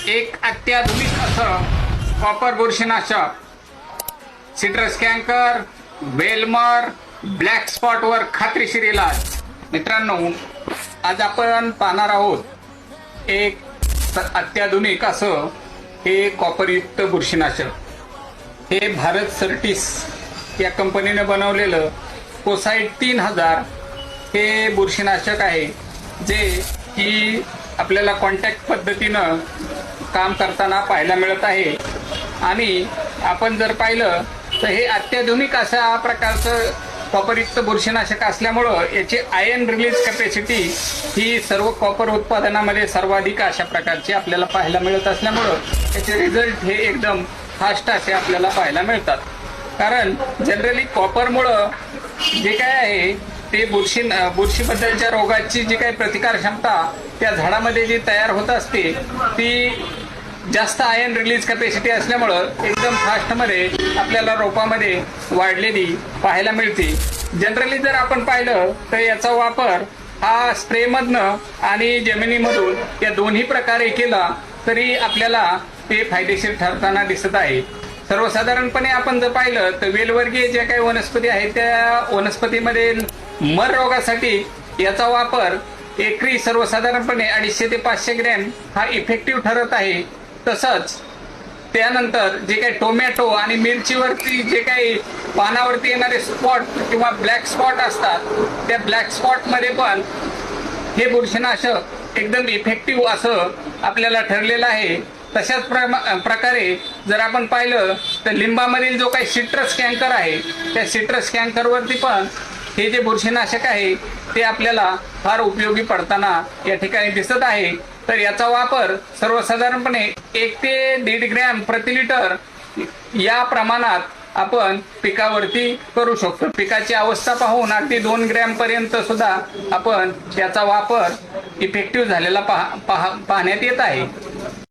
एक अत्याधुनिक असं कॉपर बुरशीनाशक सिट्रस कॅन्कर, वेलमर, ब्लॅक स्पॉट वर खात्रीशीर इलाज. मित्रांनो, आज आपण पाहणार आहोत एक अत्याधुनिक असं हे कॉपरयुक्त बुरशीनाशक. हे भारत सर्टिस या कंपनीने बनवलेलं कोसाइट 3000 हे बुरशीनाशक आहे, जे की आपल्याला कॉन्टॅक्ट पद्धतीनं काम करताना पाहायला मिळत आहे. आणि आपण जर पाहिलं तर हे अत्याधुनिक अशा प्रकारचं कॉपरयुक्त बुरशीनाशक असल्यामुळं याची आयर्न रिलीज कॅपॅसिटी ही सर्व कॉपर उत्पादनामध्ये सर्वाधिक अशा प्रकारची आपल्याला पाहायला मिळत असल्यामुळं याचे रिझल्ट हे एकदम फास्ट असे आपल्याला पाहायला मिळतात. कारण जनरली कॉपरमुळं जे काय आहे ते बुरशीबद्दलच्या रोगाची जी काही प्रतिकार क्षमता त्या झाडामध्ये जी तयार होत असते ती जास्त आयर्न रिलीज कॅपॅसिटी असल्यामुळं एकदम फास्टमध्ये आपल्याला रोपामध्ये वाढलेली पाहायला मिळते. जनरली जर आपण पाहिलं तर याचा वापर हा स्प्रेमधनं आणि जमिनीमधून या दोन्ही प्रकारे केला तरी आपल्याला ते फायदेशीर ठरताना दिसत आहे. सर्वसाधारणपणे आपण जर पाहिलं तर वेलवर्गीय ज्या काही वनस्पती आहेत त्या वनस्पतीमध्ये मर रोगासाठी याचा वापर एकरी सर्वसाधारणपणे 250 ते 500 ग्रॅम हा इफेक्टिव्ह ठरत आहे. तसंच त्यानंतर जे काही टोमॅटो आणि मिरचीवरती जे काही पानावरती येणारे स्पॉट किंवा ब्लॅक स्पॉट असतात त्या ब्लॅक स्पॉट मध्ये पण हे बुरशीनाशक एकदम इफेक्टिव्ह असं आपल्याला ठरलेलं आहे. तशाच प्रकारे जर आपण पाहिलं तर लिंबामधील जो काही सिट्रस कॅन्कर आहे त्या सिट्रस कॅन्करवरती पण हे जे बुरशीनाशक आहे ते आपल्याला फार उपयोगी पडताना या ठिकाणी दिसत आहे. तर याचा वापर सर्वसाधारणपणे 1 ते 1.5 ग्रॅम प्रति लिटर या प्रमाणात आपण पिकावरती करू शकतो. पिकाची अवस्था पाहून अगदी 2 ग्रॅम पर्यंत सुद्धा आपण याचा वापर इफेक्टिव्ह झालेला पाहण्यात येत आहे.